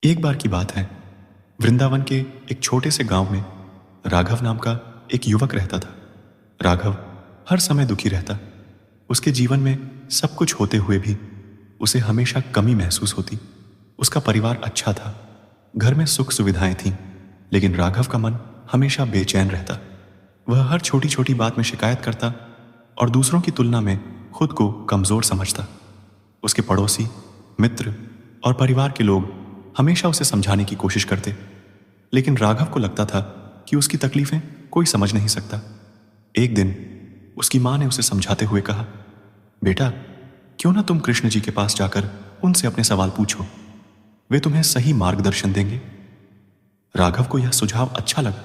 एक बार की बात है। वृंदावन के एक छोटे से गांव में राघव नाम का एक युवक रहता था। राघव हर समय दुखी रहता। उसके जीवन में सब कुछ होते हुए भी उसे हमेशा कमी महसूस होती। उसका परिवार अच्छा था, घर में सुख सुविधाएं थीं, लेकिन राघव का मन हमेशा बेचैन रहता। वह हर छोटी छोटी बात में शिकायत करता और दूसरों की तुलना में खुद को कमजोर समझता। उसके पड़ोसी, मित्र और परिवार के लोग हमेशा उसे समझाने की कोशिश करते, लेकिन राघव को लगता था कि उसकी तकलीफें कोई समझ नहीं सकता। एक दिन उसकी मां ने उसे समझाते हुए कहा, बेटा, क्यों ना तुम कृष्ण जी के पास जाकर उनसे अपने सवाल पूछो, वे तुम्हें सही मार्गदर्शन देंगे। राघव को यह सुझाव अच्छा लगा।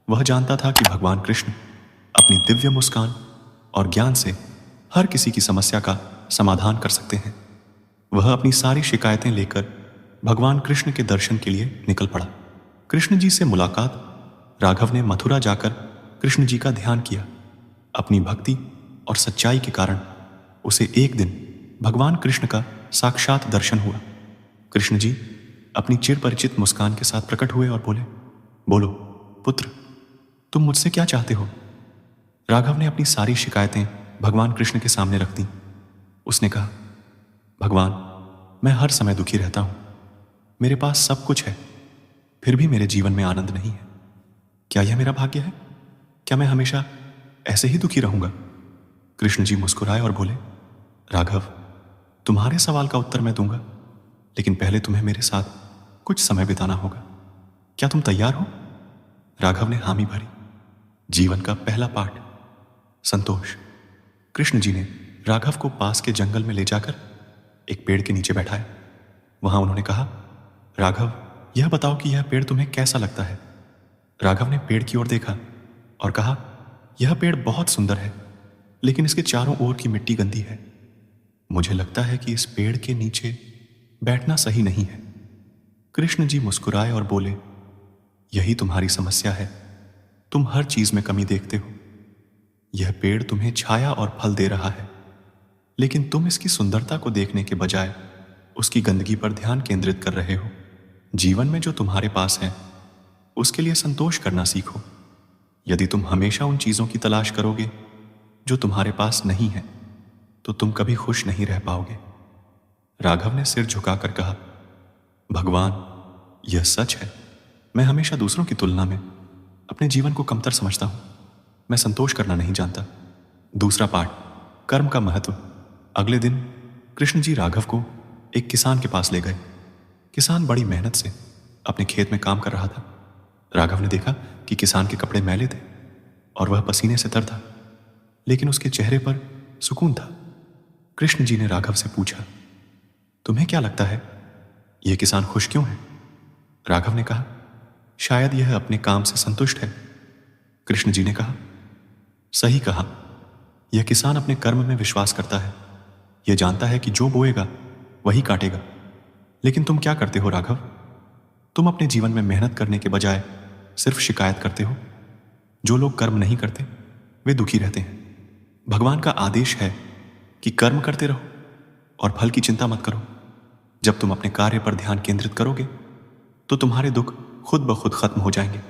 वह जानता था कि भगवान कृष्ण अपनी दिव्य मुस्कान और ज्ञान से हर किसी की समस्या का समाधान कर सकते हैं। वह अपनी सारी शिकायतें लेकर भगवान कृष्ण के दर्शन के लिए निकल पड़ा। कृष्ण जी से मुलाकात। राघव ने मथुरा जाकर कृष्ण जी का ध्यान किया। अपनी भक्ति और सच्चाई के कारण उसे एक दिन भगवान कृष्ण का साक्षात दर्शन हुआ। कृष्ण जी अपनी चिरपरिचित मुस्कान के साथ प्रकट हुए और बोले, बोलो पुत्र, तुम मुझसे क्या चाहते हो? राघव ने अपनी सारी शिकायतें भगवान कृष्ण के सामने रख दी। उसने कहा, भगवान, मैं हर समय दुखी रहता हूं। मेरे पास सब कुछ है, फिर भी मेरे जीवन में आनंद नहीं है। क्या यह मेरा भाग्य है? क्या मैं हमेशा ऐसे ही दुखी रहूंगा? कृष्ण जी मुस्कुराए और बोले, राघव, तुम्हारे सवाल का उत्तर मैं दूंगा, लेकिन पहले तुम्हें मेरे साथ कुछ समय बिताना होगा। क्या तुम तैयार हो? राघव ने हामी भरी। जीवन का पहला पाठ, संतोष। कृष्ण जी ने राघव को पास के जंगल में ले जाकर एक पेड़ के नीचे बैठाया। वहां उन्होंने कहा, राघव, यह बताओ कि यह पेड़ तुम्हें कैसा लगता है? राघव ने पेड़ की ओर देखा और कहा, यह पेड़ बहुत सुंदर है, लेकिन इसके चारों ओर की मिट्टी गंदी है। मुझे लगता है कि इस पेड़ के नीचे बैठना सही नहीं है। कृष्ण जी मुस्कुराए और बोले, यही तुम्हारी समस्या है। तुम हर चीज में कमी देखते हो। यह पेड़ तुम्हें छाया और फल दे रहा है, लेकिन तुम इसकी सुंदरता को देखने के बजाय उसकी गंदगी पर ध्यान केंद्रित कर रहे हो। जीवन में जो तुम्हारे पास है उसके लिए संतोष करना सीखो। यदि तुम हमेशा उन चीजों की तलाश करोगे जो तुम्हारे पास नहीं है, तो तुम कभी खुश नहीं रह पाओगे। राघव ने सिर झुकाकर कहा, भगवान, यह सच है। मैं हमेशा दूसरों की तुलना में अपने जीवन को कमतर समझता हूं। मैं संतोष करना नहीं जानता। दूसरा पाठ, कर्म का महत्व। अगले दिन कृष्ण जी राघव को एक किसान के पास ले गए। किसान बड़ी मेहनत से अपने खेत में काम कर रहा था। राघव ने देखा कि किसान के कपड़े मैले थे और वह पसीने से तर था, लेकिन उसके चेहरे पर सुकून था। कृष्ण जी ने राघव से पूछा, तुम्हें क्या लगता है, यह किसान खुश क्यों है? राघव ने कहा, शायद यह अपने काम से संतुष्ट है। कृष्ण जी ने कहा, सही कहा। यह किसान अपने कर्म में विश्वास करता है। यह जानता है कि जो बोएगा वही काटेगा। लेकिन तुम क्या करते हो राघव? तुम अपने जीवन में मेहनत करने के बजाय सिर्फ शिकायत करते हो। जो लोग कर्म नहीं करते वे दुखी रहते हैं। भगवान का आदेश है कि कर्म करते रहो और फल की चिंता मत करो। जब तुम अपने कार्य पर ध्यान केंद्रित करोगे तो तुम्हारे दुख खुद ब खुद खत्म हो जाएंगे।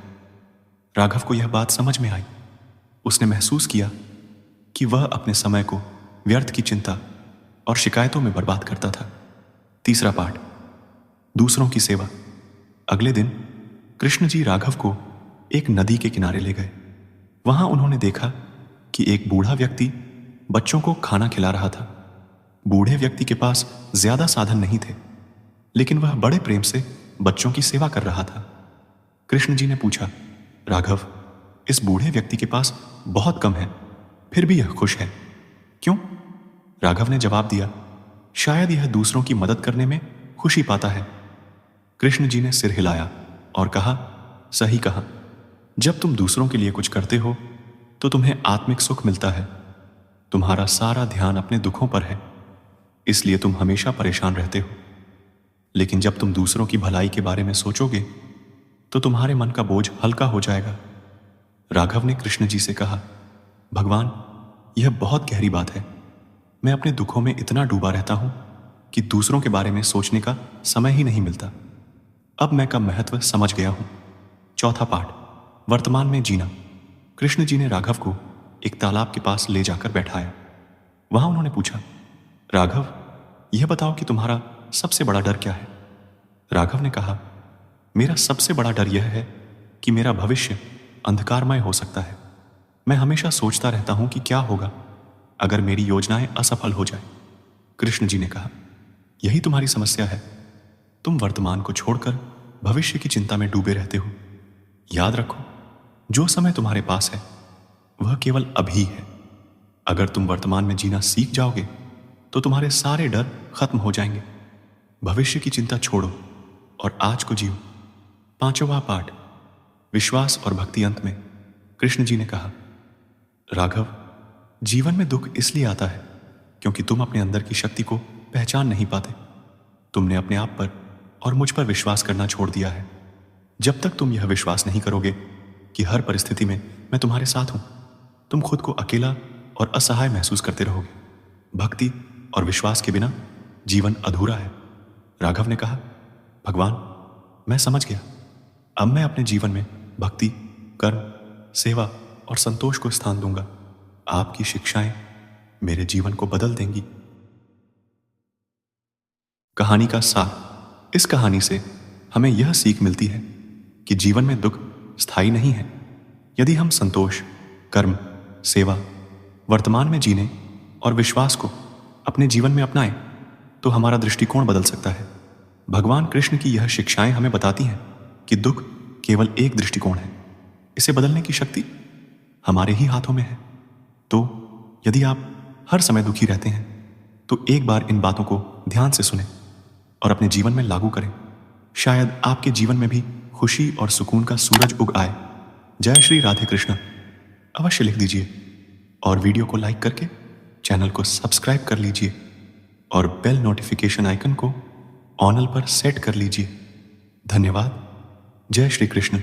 राघव को यह बात समझ में आई। उसने महसूस किया कि वह अपने समय को व्यर्थ की चिंता और शिकायतों में बर्बाद करता था। तीसरा पाठ, दूसरों की सेवा। अगले दिन कृष्ण जी राघव को एक नदी के किनारे ले गए। वहां उन्होंने देखा कि एक बूढ़ा व्यक्ति बच्चों को खाना खिला रहा था। बूढ़े व्यक्ति के पास ज्यादा साधन नहीं थे, लेकिन वह बड़े प्रेम से बच्चों की सेवा कर रहा था। कृष्ण जी ने पूछा, राघव, इस बूढ़े व्यक्ति के पास बहुत कम है, फिर भी यह खुश है, क्यों? राघव ने जवाब दिया, शायद यह दूसरों की मदद करने में खुशी पाता है। कृष्ण जी ने सिर हिलाया और कहा, सही कहा। जब तुम दूसरों के लिए कुछ करते हो तो तुम्हें आत्मिक सुख मिलता है। तुम्हारा सारा ध्यान अपने दुखों पर है, इसलिए तुम हमेशा परेशान रहते हो। लेकिन जब तुम दूसरों की भलाई के बारे में सोचोगे तो तुम्हारे मन का बोझ हल्का हो जाएगा। राघव ने कृष्ण जी से कहा, भगवान, यह बहुत गहरी बात है। मैं अपने दुखों में इतना डूबा रहता हूं कि दूसरों के बारे में सोचने का समय ही नहीं मिलता। अब मैं का महत्व समझ गया हूं। चौथा पाठ, वर्तमान में जीना। कृष्ण जी ने राघव को एक तालाब के पास ले जाकर बैठाया। वहां उन्होंने पूछा, राघव, यह बताओ कि तुम्हारा सबसे बड़ा डर क्या है? राघव ने कहा, मेरा सबसे बड़ा डर यह है कि मेरा भविष्य अंधकारमय हो सकता है। मैं हमेशा सोचता रहता हूं कि क्या होगा अगर मेरी योजनाएं असफल हो जाए। कृष्ण जी ने कहा, यही तुम्हारी समस्या है। तुम वर्तमान को छोड़कर भविष्य की चिंता में डूबे रहते हो। याद रखो, जो समय तुम्हारे पास है वह केवल अभी है। अगर तुम वर्तमान में जीना सीख जाओगे तो तुम्हारे सारे डर खत्म हो जाएंगे। भविष्य की चिंता छोड़ो और आज को जियो। पांचवा पाठ, विश्वास और भक्ति। अंत में कृष्ण जी ने कहा, राघव, जीवन में दुख इसलिए आता है क्योंकि तुम अपने अंदर की शक्ति को पहचान नहीं पाते। तुमने अपने आप पर और मुझ पर विश्वास करना छोड़ दिया है। जब तक तुम यह विश्वास नहीं करोगे कि हर परिस्थिति में मैं तुम्हारे साथ हूं, तुम खुद को अकेला और असहाय महसूस करते रहोगे। भक्ति और विश्वास के बिना जीवन अधूरा है। राघव ने कहा, भगवान, मैं समझ गया। अब मैं अपने जीवन में भक्ति, कर्म, सेवा और संतोष को स्थान दूंगा। आपकी शिक्षाएं मेरे जीवन को बदल देंगी। कहानी का सार। इस कहानी से हमें यह सीख मिलती है कि जीवन में दुख स्थायी नहीं है। यदि हम संतोष, कर्म, सेवा, वर्तमान में जीने और विश्वास को अपने जीवन में अपनाएं तो हमारा दृष्टिकोण बदल सकता है। भगवान कृष्ण की यह शिक्षाएं हमें बताती हैं कि दुख केवल एक दृष्टिकोण है। इसे बदलने की शक्ति हमारे ही हाथों में है। तो यदि आप हर समय दुखी रहते हैं तो एक बार इन बातों को ध्यान से सुनें और अपने जीवन में लागू करें। शायद आपके जीवन में भी खुशी और सुकून का सूरज उग आए। जय श्री राधे कृष्ण अवश्य लिख दीजिए और वीडियो को लाइक करके चैनल को सब्सक्राइब कर लीजिए और बेल नोटिफिकेशन आइकन को ऑनल पर सेट कर लीजिए। धन्यवाद। जय श्री कृष्ण।